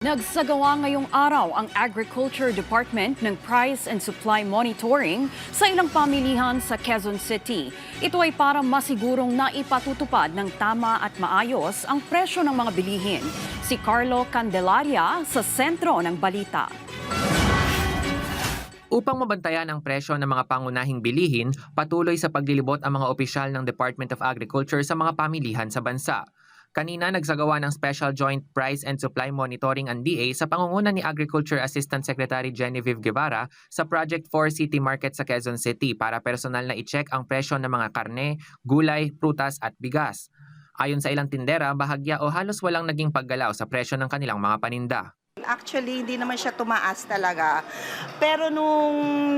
Nagsagawa ngayong araw ang Agriculture Department ng Price and Supply Monitoring sa ilang pamilihan sa Quezon City. Ito ay para masigurong naipatutupad ng tama at maayos ang presyo ng mga bilihin. Si Carlo Candelaria sa sentro ng balita. Upang mabantayan ang presyo ng mga pangunahing bilihin, patuloy sa paglilibot ang mga opisyal ng Department of Agriculture sa mga pamilihan sa bansa. Kanina nagsagawa ng Special Joint Price and Supply Monitoring ang DA sa pangunguna ni Agriculture Assistant Secretary Genevieve Guevara sa Project 4 City Market sa Quezon City para personal na i-check ang presyo ng mga karne, gulay, prutas at bigas. Ayon sa ilang tindera, bahagya o halos walang naging paggalaw sa presyo ng kanilang mga paninda. Actually, hindi naman siya tumaas talaga. Pero nung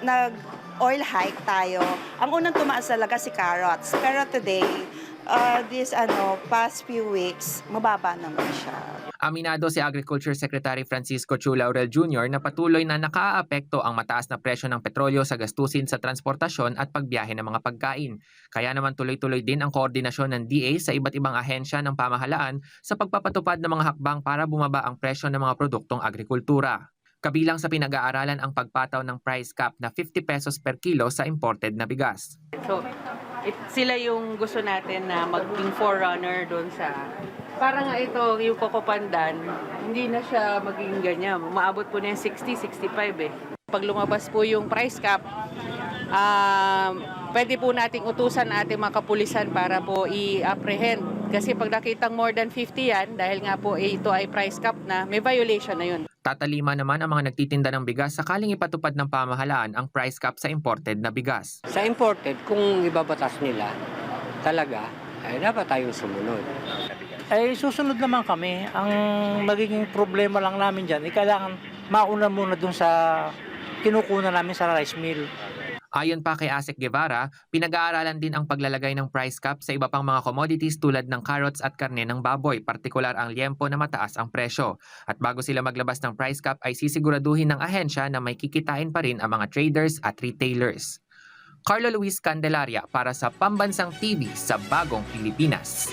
nag-oil hike tayo, ang unang tumaas talaga si carrots. Pero today, past few weeks, mababa naman siya. Aminado si Agriculture Secretary Francisco Chu Laurel Jr. na patuloy na nakaaapekto ang mataas na presyo ng petrolyo sa gastusin sa transportasyon at pagbiyahe ng mga pagkain. Kaya naman tuloy-tuloy din ang koordinasyon ng DA sa iba't ibang ahensya ng pamahalaan sa pagpapatupad ng mga hakbang para bumaba ang presyo ng mga produktong agrikultura. Kabilang sa pinag-aaralan ang pagpataw ng price cap na 50 pesos per kilo sa imported na bigas. So, sila yung gusto natin na maging forerunner doon sa... Para nga ito, yung Coco Pandan, hindi na siya maging ganyan. Maabot po na yung 60, 65 eh. Pag lumabas po yung price cap, pwede po nating utusan ating mga kapulisan para po i-apprehend. Kasi pag nakitang more than 50 yan, dahil nga po ito ay price cap na, may violation na yun. Tatalima naman ang mga nagtitinda ng bigas sakaling ipatupad ng pamahalaan ang price cap sa imported na bigas. Sa imported, kung ibabatas nila talaga, ay dapat tayong sumunod. Ay susunod naman kami. Ang magiging problema lang namin dyan, kailangan mauna muna dun sa kinukuna namin sa rice mill. Ayon pa kay Asek Guevara, pinag-aaralan din ang paglalagay ng price cap sa iba pang mga commodities tulad ng carrots at karne ng baboy, partikular ang liempo na mataas ang presyo. At bago sila maglabas ng price cap ay sisiguraduhin ng ahensya na may kikitain pa rin ang mga traders at retailers. Carlo Luis Candelaria para sa Pambansang TV sa Bagong Pilipinas.